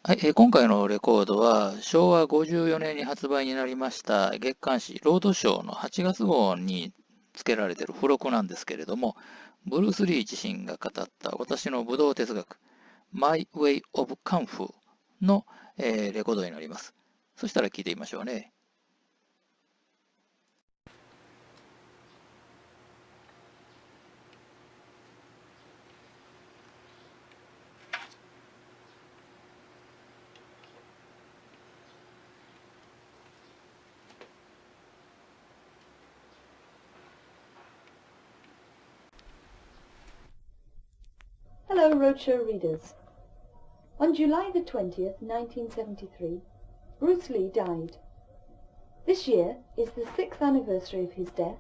はい、今回のレコードは昭和54年に発売になりました月刊誌ロードショーの8月号に付けられている付録なんですけれども、ブルース・リー自身が語った私の武道哲学 My Way of カンフーの、レコードになります。そしたら聞いてみましょうね。Hello, Roadshow readers. On July the 20th, 1973, Bruce Lee died. This year is the 6th anniversary of his death,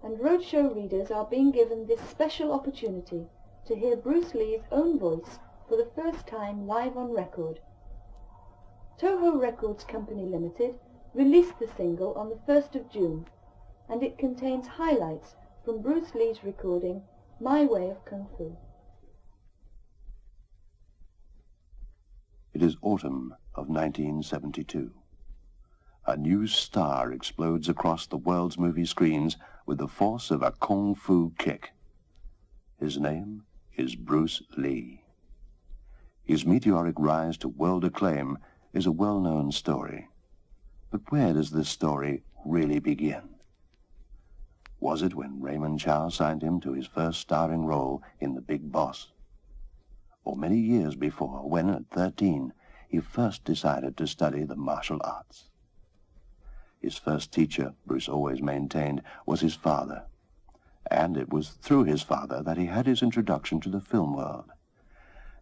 and Roadshow readers are being given this special opportunity to hear Bruce Lee's own voice for the first time live on record. Toho Records Company Limited released the single on the 1st of June, and it contains highlights from Bruce Lee's recording My Way of Kung Fu. It is autumn of 1972. A new star explodes across the world's movie screens with the force of a kung fu kick. His name is Bruce Lee. His meteoric rise to world acclaim is a well-known story. But where does this story really begin? Was it when Raymond Chow signed him to his first starring role in The Big Boss? Or many years before, when at 13 he first decided to study the martial arts? His first teacher, Bruce always maintained, was his father, and it was through his father that he had his introduction to the film world.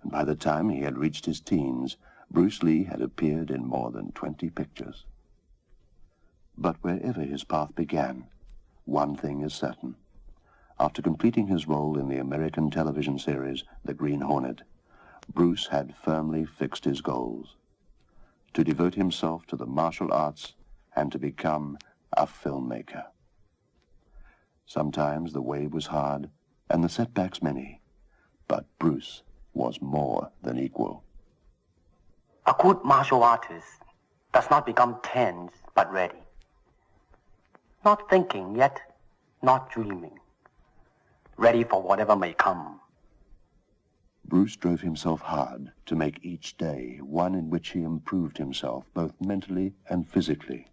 And by the time he had reached his teens, Bruce Lee had appeared in more than 20 pictures. But wherever his path began, one thing is certain. After completing his role in the American television series The Green Hornet, Bruce had firmly fixed his goals: to devote himself to the martial arts and to become a filmmaker. Sometimes the way was hard and the setbacks many, but Bruce was more than equal. A good martial artist does not become tense but ready. Not thinking yet, not dreaming. Ready for whatever may come. Bruce drove himself hard to make each day one in which he improved himself both mentally and physically.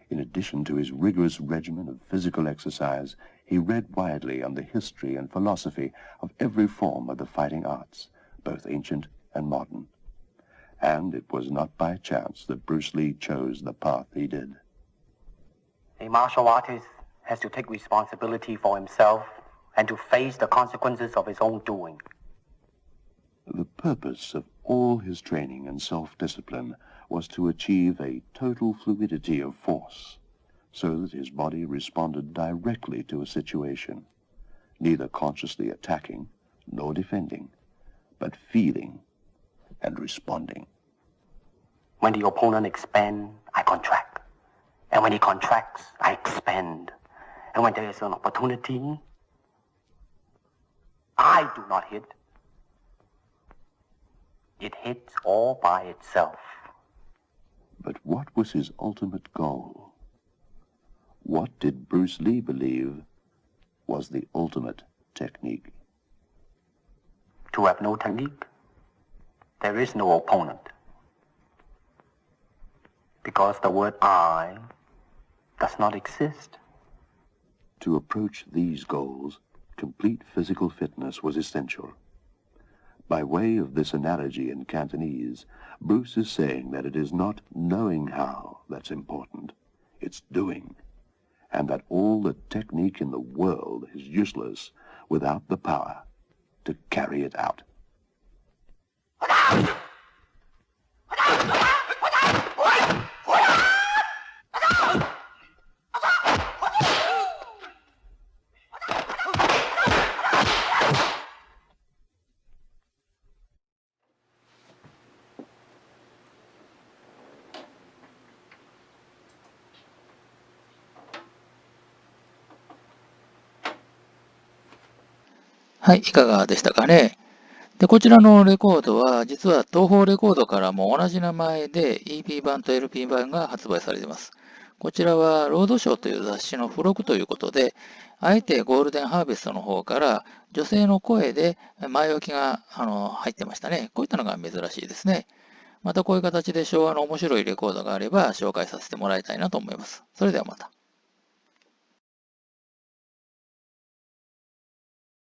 In addition to his rigorous regimen of physical exercise, he read widely on the history and philosophy of every form of the fighting arts, both ancient and modern. And it was not by chance that Bruce Lee chose the path he did. A martial artist has to take responsibility for himself and to face the consequences of his own doing. The purpose of all his training and self-discipline was to achieve a total fluidity of force, so that his body responded directly to a situation, neither consciously attacking nor defending, but feeling and responding. When the opponent expands, I contract. And when he contracts, I expand. And when there is an opportunity, I do not hit. It hits all by itself. But what was his ultimate goal? What did Bruce Lee believe was the ultimate technique? To have no technique, there is no opponent. Because the word I does not exist. To approach these goals, complete physical fitness was essential. By way of this analogy in Cantonese, Bruce is saying that it is not knowing how that's important, it's doing, and that all the technique in the world is useless without the power to carry it out. はい、いかがでしたかね。で、こちらのレコードは、実は東宝レコードからも同じ名前で EP 版と LP 版が発売されています。こちらはロードショーという雑誌の付録ということで、あえてゴールデンハーベストの方から女性の声で前置きが入ってましたね。こういったのが珍しいですね。またこういう形で昭和の面白いレコードがあれば紹介させてもらいたいなと思います。それではまた。